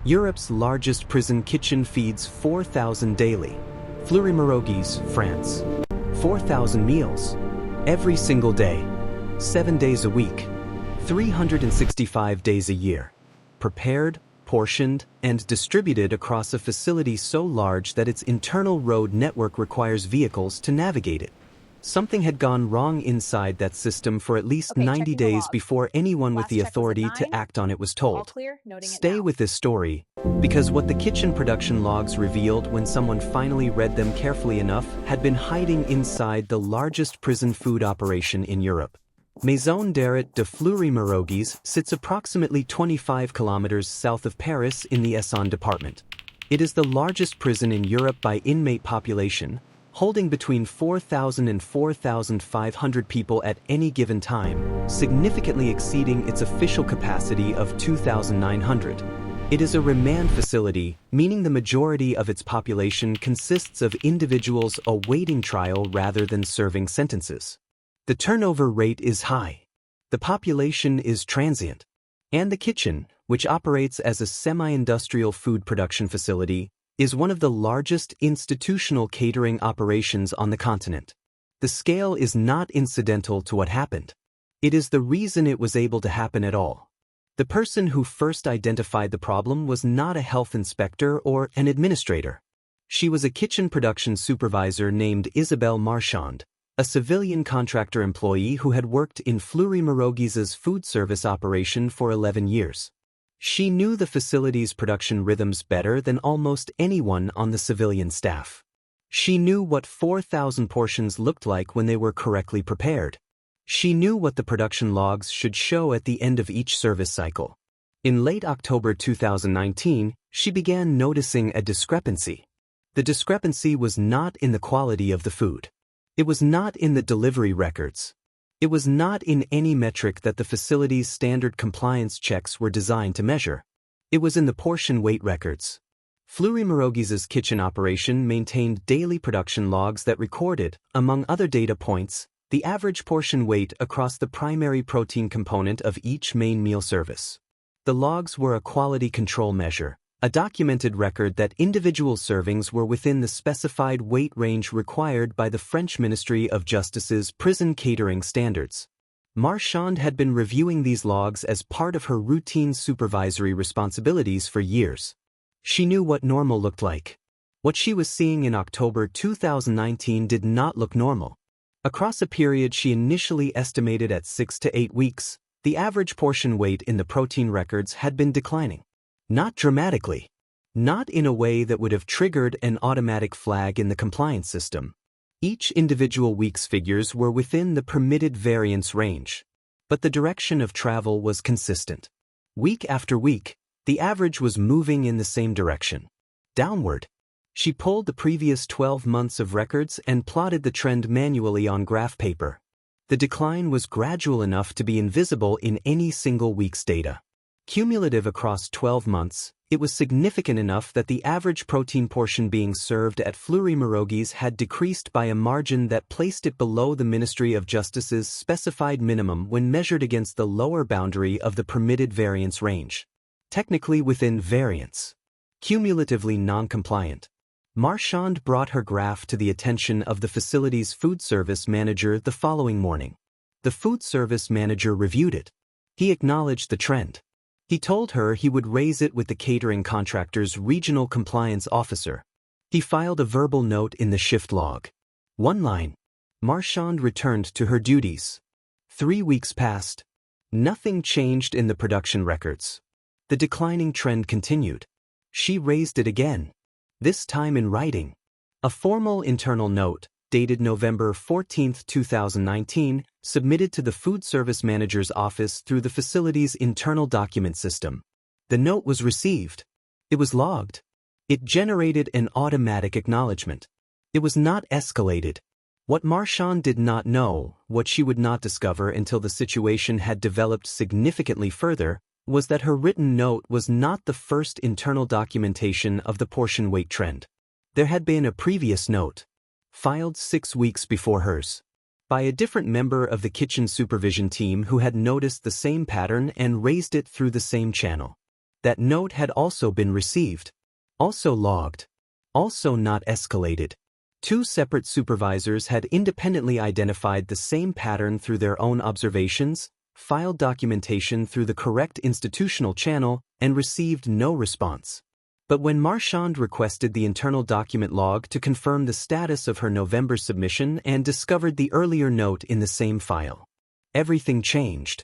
Europe's largest prison kitchen feeds 4,000 daily. Fleury-Mérogis, France. 4,000 meals. Every single day. 7 days a week. 365 days a year. Prepared, portioned, and distributed across a facility so large that its internal road network requires vehicles to navigate it. Something had gone wrong inside that system for at least 90 days before anyone with the authority to act on it was told. Stay with this story, because what the kitchen production logs revealed when someone finally read them carefully enough had been hiding inside the largest prison food operation in Europe. Maison d'Arrêt de Fleury-Mérogis sits approximately 25 kilometers south of Paris in the Essonne department. It is the largest prison in Europe by inmate population, holding between 4,000 and 4,500 people at any given time, significantly exceeding its official capacity of 2,900. It is a remand facility, meaning the majority of its population consists of individuals awaiting trial rather than serving sentences. The turnover rate is high. The population is transient. And the kitchen, which operates as a semi-industrial food production facility, is one of the largest institutional catering operations on the continent. The scale is not incidental to what happened. It is the reason it was able to happen at all. The person who first identified the problem was not a health inspector or an administrator. She was a kitchen production supervisor named Isabelle Marchand, a civilian contractor employee who had worked in Fleury-Mérogis's food service operation for 11 years. She knew the facility's production rhythms better than almost anyone on the civilian staff. She knew what 4,000 portions looked like when they were correctly prepared. She knew what the production logs should show at the end of each service cycle. In late October 2019, she began noticing a discrepancy. The discrepancy was not in the quality of the food. It was not in the delivery records. It was not in any metric that the facility's standard compliance checks were designed to measure. It was in the portion weight records. Fleury-Mérogis's kitchen operation maintained daily production logs that recorded, among other data points, the average portion weight across the primary protein component of each main meal service. The logs were a quality control measure, a documented record that individual servings were within the specified weight range required by the French Ministry of Justice's prison catering standards. Marchand had been reviewing these logs as part of her routine supervisory responsibilities for years. She knew what normal looked like. What she was seeing in October 2019 did not look normal. Across a period she initially estimated at 6 to 8 weeks, the average portion weight in the protein records had been declining. Not dramatically. Not in a way that would have triggered an automatic flag in the compliance system. Each individual week's figures were within the permitted variance range. But the direction of travel was consistent. Week after week, the average was moving in the same direction. Downward. She pulled the previous 12 months of records and plotted the trend manually on graph paper. The decline was gradual enough to be invisible in any single week's data. Cumulative across 12 months, it was significant enough that the average protein portion being served at Fleury-Mérogis had decreased by a margin that placed it below the Ministry of Justice's specified minimum when measured against the lower boundary of the permitted variance range. Technically within variance. Cumulatively non-compliant. Marchand brought her graph to the attention of the facility's food service manager the following morning. The food service manager reviewed it. He acknowledged the trend. He told her he would raise it with the catering contractor's regional compliance officer. He filed a verbal note in the shift log. One line. Marchand returned to her duties. 3 weeks passed. Nothing changed in the production records. The declining trend continued. She raised it again. This time in writing. A formal internal note, dated November 14, 2019, submitted to the food service manager's office through the facility's internal document system. The note was received. It was logged. It generated an automatic acknowledgement. It was not escalated. What Marchand did not know, what she would not discover until the situation had developed significantly further, was that her written note was not the first internal documentation of the portion weight trend. There had been a previous note, filed 6 weeks before hers, by a different member of the kitchen supervision team who had noticed the same pattern and raised it through the same channel. That note had also been received, also logged, also not escalated. Two separate supervisors had independently identified the same pattern through their own observations, filed documentation through the correct institutional channel, and received no response. But when Marchand requested the internal document log to confirm the status of her November submission and discovered the earlier note in the same file, everything changed.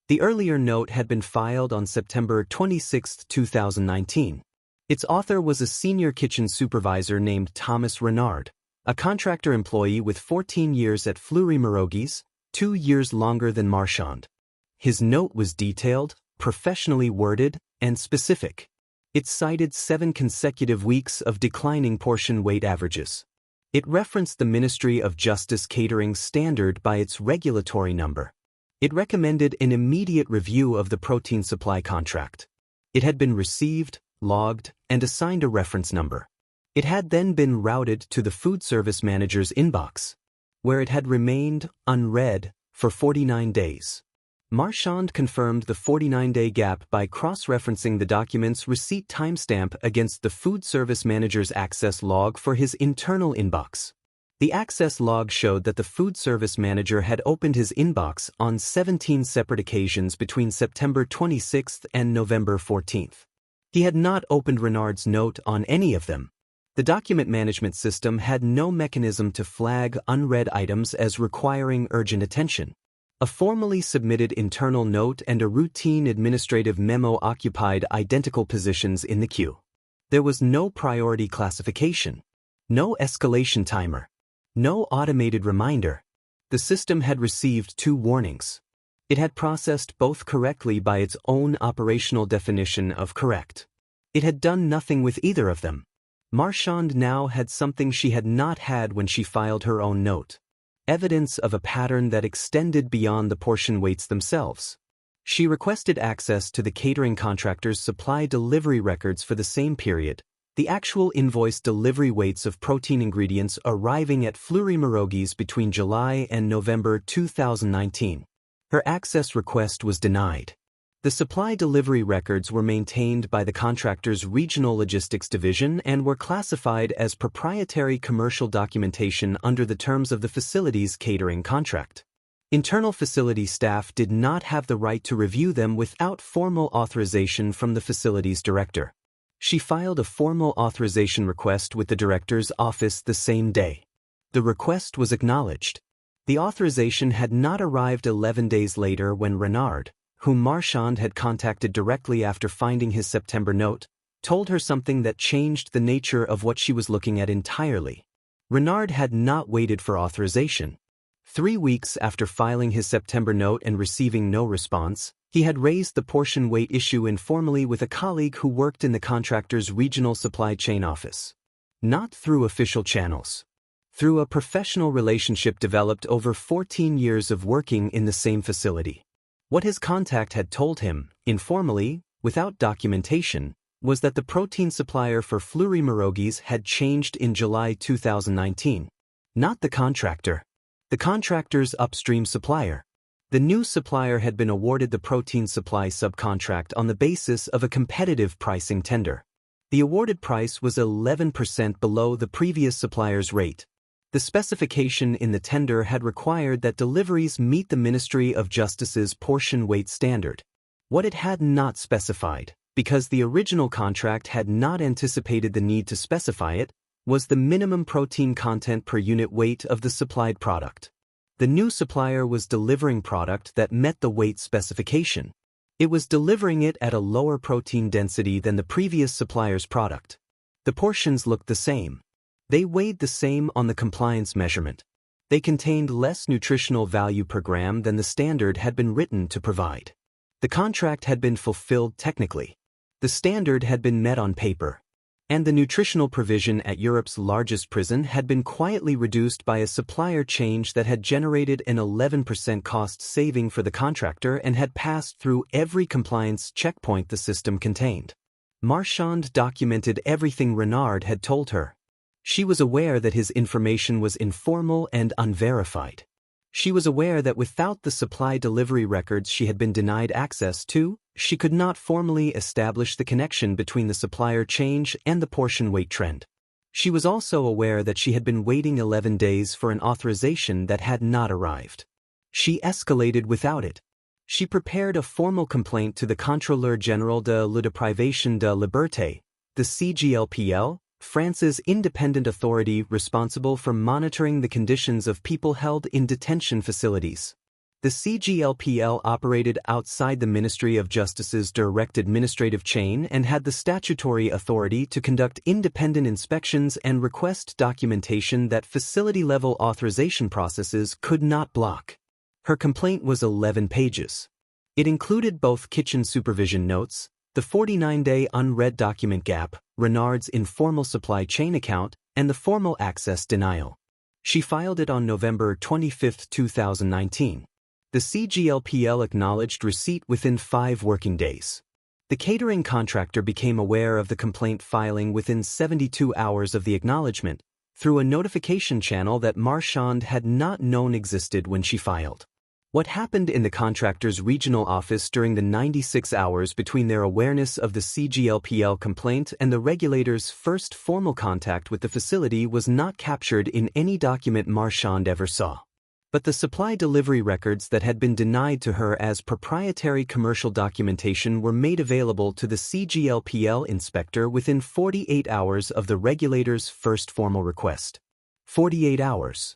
The earlier note had been filed on September 26, 2019. Its author was a senior kitchen supervisor named Thomas Renard, a contractor employee with 14 years at Fleury-Mérogis, 2 years longer than Marchand. His note was detailed, professionally worded, and specific. It cited 7 consecutive weeks of declining portion weight averages. It referenced the Ministry of Justice catering standard by its regulatory number. It recommended an immediate review of the protein supply contract. It had been received, logged, and assigned a reference number. It had then been routed to the food service manager's inbox, where it had remained unread for 49 days. Marchand confirmed the 49-day gap by cross-referencing the document's receipt timestamp against the food service manager's access log for his internal inbox. The access log showed that the food service manager had opened his inbox on 17 separate occasions between September 26 and November 14. He had not opened Renard's note on any of them. The document management system had no mechanism to flag unread items as requiring urgent attention. A formally submitted internal note and a routine administrative memo occupied identical positions in the queue. There was no priority classification, no escalation timer, no automated reminder. The system had received 2 warnings. It had processed both correctly by its own operational definition of correct. It had done nothing with either of them. Marchand now had something she had not had when she filed her own note. Evidence of a pattern that extended beyond the portion weights themselves. She requested access to the catering contractor's supply delivery records for the same period, the actual invoice delivery weights of protein ingredients arriving at Fleury-Mérogis between July and November 2019. Her access request was denied. The supply delivery records were maintained by the contractor's regional logistics division and were classified as proprietary commercial documentation under the terms of the facility's catering contract. Internal facility staff did not have the right to review them without formal authorization from the facility's director. She filed a formal authorization request with the director's office the same day. The request was acknowledged. The authorization had not arrived 11 days later when Renard, whom Marchand had contacted directly after finding his September note, told her something that changed the nature of what she was looking at entirely. Renard had not waited for authorization. 3 weeks after filing his September note and receiving no response, he had raised the portion weight issue informally with a colleague who worked in the contractor's regional supply chain office. Not through official channels. Through a professional relationship developed over 14 years of working in the same facility. What his contact had told him, informally, without documentation, was that the protein supplier for Fleury-Mérogis had changed in July 2019. Not the contractor. The contractor's upstream supplier. The new supplier had been awarded the protein supply subcontract on the basis of a competitive pricing tender. The awarded price was 11% below the previous supplier's rate. The specification in the tender had required that deliveries meet the Ministry of Justice's portion weight standard. What it had not specified, because the original contract had not anticipated the need to specify it, was the minimum protein content per unit weight of the supplied product. The new supplier was delivering product that met the weight specification. It was delivering it at a lower protein density than the previous supplier's product. The portions looked the same. They weighed the same on the compliance measurement. They contained less nutritional value per gram than the standard had been written to provide. The contract had been fulfilled technically. The standard had been met on paper. And the nutritional provision at Europe's largest prison had been quietly reduced by a supplier change that had generated an 11% cost saving for the contractor and had passed through every compliance checkpoint the system contained. Marchand documented everything Renard had told her. She was aware that his information was informal and unverified. She was aware that without the supply delivery records she had been denied access to, she could not formally establish the connection between the supplier change and the portion weight trend. She was also aware that she had been waiting 11 days for an authorization that had not arrived. She escalated without it. She prepared a formal complaint to the Contrôleur Général de la Deprivation de Liberté, the CGLPL, France's independent authority responsible for monitoring the conditions of people held in detention facilities. The CGLPL operated outside the Ministry of Justice's direct administrative chain and had the statutory authority to conduct independent inspections and request documentation that facility-level authorization processes could not block. Her complaint was 11 pages. It included both kitchen supervision notes, the 49-day unread document gap, Renard's informal supply chain account, and the formal access denial. She filed it on November 25, 2019. The CGLPL acknowledged receipt within 5 working days. The catering contractor became aware of the complaint filing within 72 hours of the acknowledgement, through a notification channel that Marchand had not known existed when she filed. What happened in the contractor's regional office during the 96 hours between their awareness of the CGLPL complaint and the regulator's first formal contact with the facility was not captured in any document Marchand ever saw. But the supply delivery records that had been denied to her as proprietary commercial documentation were made available to the CGLPL inspector within 48 hours of the regulator's first formal request. 48 hours.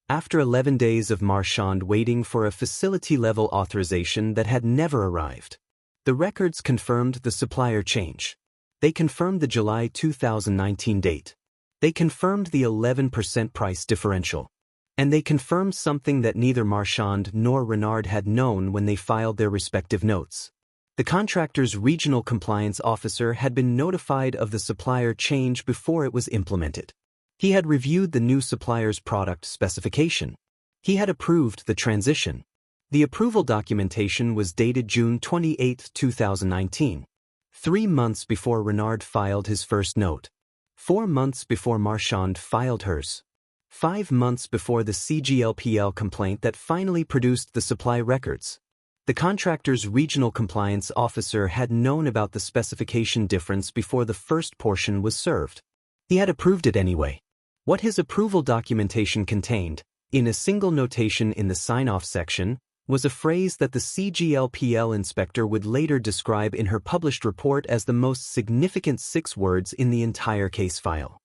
After 11 days of Marchand waiting for a facility-level authorization that had never arrived. The records confirmed the supplier change. They confirmed the July 2019 date. They confirmed the 11% price differential. And they confirmed something that neither Marchand nor Renard had known when they filed their respective notes. The contractor's regional compliance officer had been notified of the supplier change before it was implemented. He had reviewed the new supplier's product specification. He had approved the transition. The approval documentation was dated June 28, 2019. 3 months before Renard filed his first note. 4 months before Marchand filed hers. 5 months before the CGLPL complaint that finally produced the supply records. The contractor's regional compliance officer had known about the specification difference before the first portion was served. He had approved it anyway. What his approval documentation contained, in a single notation in the sign-off section, was a phrase that the CGLPL inspector would later describe in her published report as the most significant 6 words in the entire case file.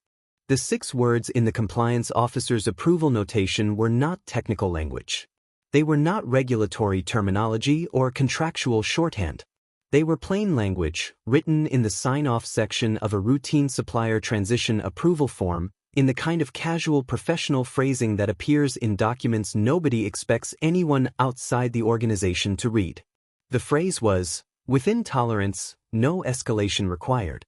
The 6 words in the compliance officer's approval notation were not technical language. They were not regulatory terminology or contractual shorthand. They were plain language, written in the sign-off section of a routine supplier transition approval form, in the kind of casual professional phrasing that appears in documents nobody expects anyone outside the organization to read. The phrase was, "Within tolerance, no escalation required."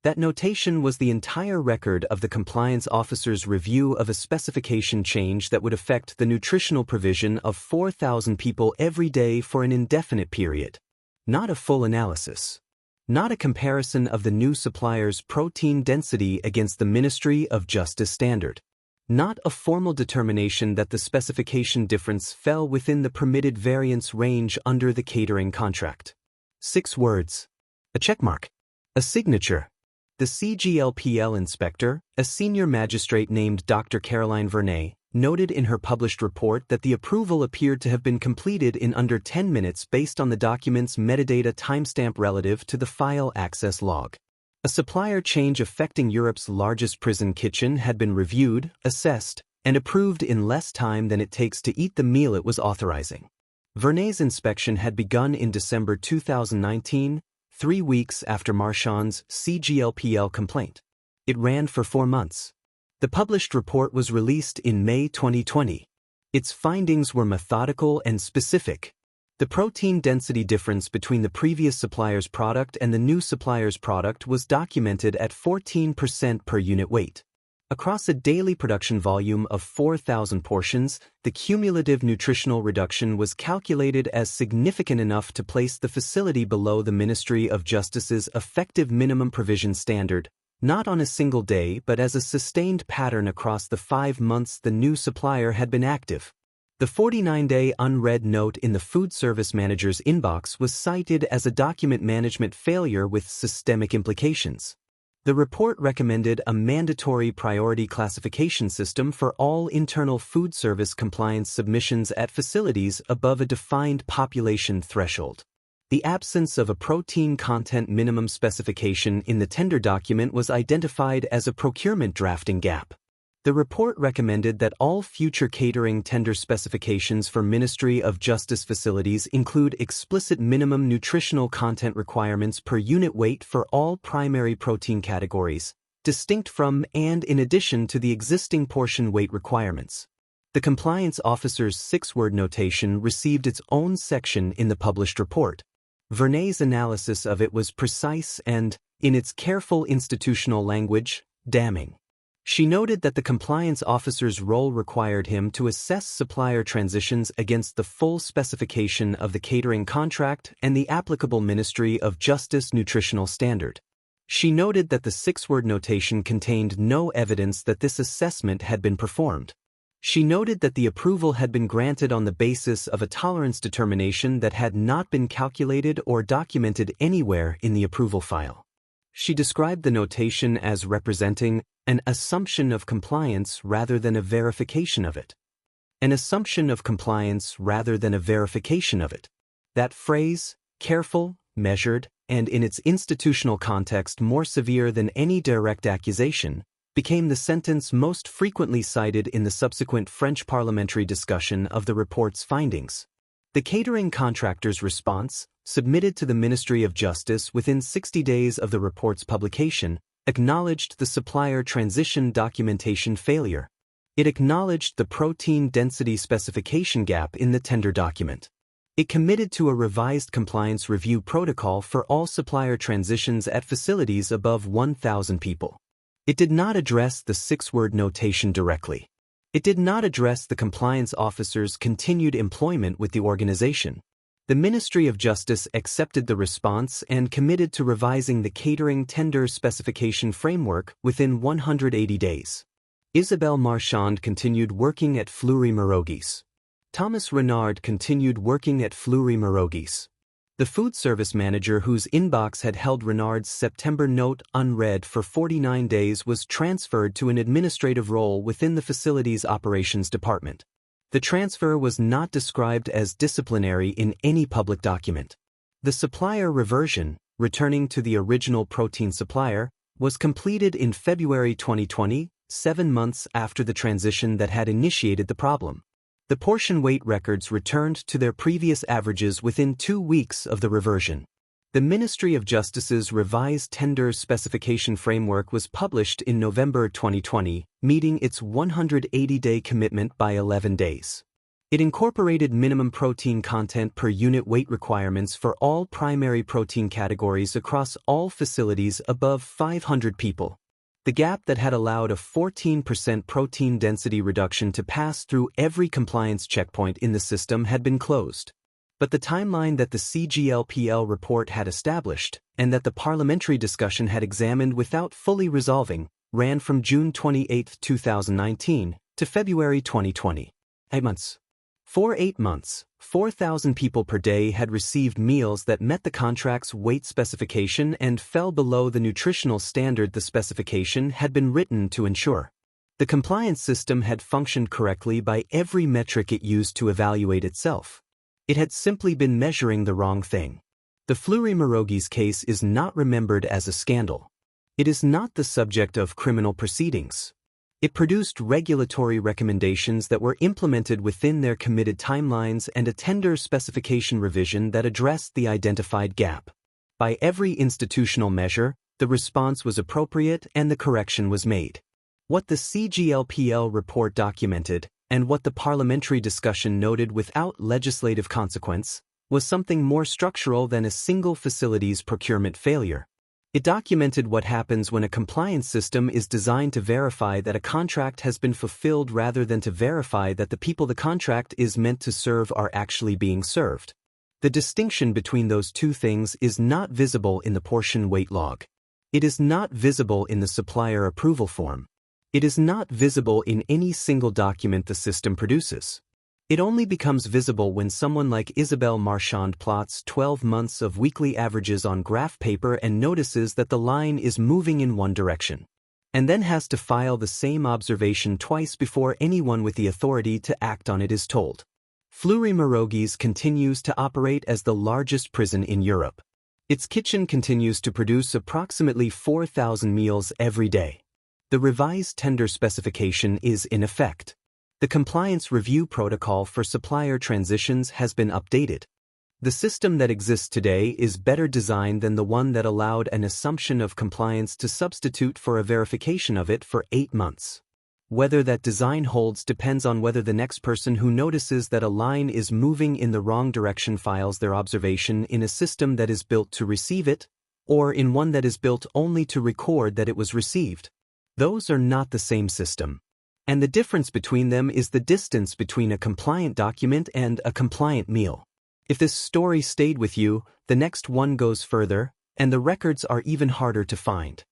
That notation was the entire record of the compliance officer's review of a specification change that would affect the nutritional provision of 4,000 people every day for an indefinite period. Not a full analysis. Not a comparison of the new supplier's protein density against the Ministry of Justice standard. Not a formal determination that the specification difference fell within the permitted variance range under the catering contract. 6 words. A checkmark. A signature. The CGLPL inspector, a senior magistrate named Dr. Caroline Vernet, noted in her published report that the approval appeared to have been completed in under 10 minutes based on the document's metadata timestamp relative to the file access log. A supplier change affecting Europe's largest prison kitchen had been reviewed, assessed, and approved in less time than it takes to eat the meal it was authorizing. Vernet's inspection had begun in December 2019, 3 weeks after Marchand's CGLPL complaint. It ran for 4 months. The published report was released in May 2020. Its findings were methodical and specific. The protein density difference between the previous supplier's product and the new supplier's product was documented at 14% per unit weight. Across a daily production volume of 4,000 portions, the cumulative nutritional reduction was calculated as significant enough to place the facility below the Ministry of Justice's effective minimum provision standard, not on a single day but as a sustained pattern across the 5 months the new supplier had been active. The 49-day unread note in the food service manager's inbox was cited as a document management failure with systemic implications. The report recommended a mandatory priority classification system for all internal food service compliance submissions at facilities above a defined population threshold. The absence of a protein content minimum specification in the tender document was identified as a procurement drafting gap. The report recommended that all future catering tender specifications for Ministry of Justice facilities include explicit minimum nutritional content requirements per unit weight for all primary protein categories, distinct from and in addition to the existing portion weight requirements. The compliance officer's 6-word notation received its own section in the published report. Vernet's analysis of it was precise and, in its careful institutional language, damning. She noted that the compliance officer's role required him to assess supplier transitions against the full specification of the catering contract and the applicable Ministry of Justice nutritional standard. She noted that the 6-word notation contained no evidence that this assessment had been performed. She noted that the approval had been granted on the basis of a tolerance determination that had not been calculated or documented anywhere in the approval file. She described the notation as representing an assumption of compliance rather than a verification of it. An assumption of compliance rather than a verification of it. That phrase, careful, measured, and in its institutional context more severe than any direct accusation, became the sentence most frequently cited in the subsequent French parliamentary discussion of the report's findings. The catering contractor's response, submitted to the Ministry of Justice within 60 days of the report's publication, acknowledged the supplier transition documentation failure. It acknowledged the protein density specification gap in the tender document. It committed to a revised compliance review protocol for all supplier transitions at facilities above 1,000 people. It did not address the 6-word notation directly. It did not address the compliance officer's continued employment with the organization. The Ministry of Justice accepted the response and committed to revising the catering tender specification framework within 180 days. Isabelle Marchand continued working at Fleury-Mérogis. Thomas Renard continued working at Fleury-Mérogis. The food service manager whose inbox had held Renard's September note unread for 49 days was transferred to an administrative role within the facility's operations department. The transfer was not described as disciplinary in any public document. The supplier reversion, returning to the original protein supplier, was completed in February 2020, 7 months after the transition that had initiated the problem. The portion weight records returned to their previous averages within 2 weeks of the reversion. The Ministry of Justice's revised tender specification framework was published in November 2020, meeting its 180-day commitment by 11 days. It incorporated minimum protein content per unit weight requirements for all primary protein categories across all facilities above 500 people. The gap that had allowed a 14% protein density reduction to pass through every compliance checkpoint in the system had been closed. But the timeline that the CGLPL report had established, and that the parliamentary discussion had examined without fully resolving, ran from June 28, 2019, to February 2020. 8 months. For 8 months, 4,000 people per day had received meals that met the contract's weight specification and fell below the nutritional standard the specification had been written to ensure. The compliance system had functioned correctly by every metric it used to evaluate itself. It had simply been measuring the wrong thing. The Fleury-Mérogis case is not remembered as a scandal. It is not the subject of criminal proceedings. It produced regulatory recommendations that were implemented within their committed timelines and a tender specification revision that addressed the identified gap. By every institutional measure, the response was appropriate and the correction was made. What the CGLPL report documented, and what the parliamentary discussion noted without legislative consequence, was something more structural than a single facility's procurement failure. It documented what happens when a compliance system is designed to verify that a contract has been fulfilled rather than to verify that the people the contract is meant to serve are actually being served. The distinction between those two things is not visible in the portion weight log. It is not visible in the supplier approval form. It is not visible in any single document the system produces. It only becomes visible when someone like Isabelle Marchand plots 12 months of weekly averages on graph paper and notices that the line is moving in one direction, and then has to file the same observation twice before anyone with the authority to act on it is told. Fleury-Mérogis continues to operate as the largest prison in Europe. Its kitchen continues to produce approximately 4,000 meals every day. The revised tender specification is in effect. The compliance review protocol for supplier transitions has been updated. The system that exists today is better designed than the one that allowed an assumption of compliance to substitute for a verification of it for 8 months. Whether that design holds depends on whether the next person who notices that a line is moving in the wrong direction files their observation in a system that is built to receive it, or in one that is built only to record that it was received. Those are not the same system. And the difference between them is the distance between a compliant document and a compliant meal. If this story stayed with you, the next one goes further, and the records are even harder to find.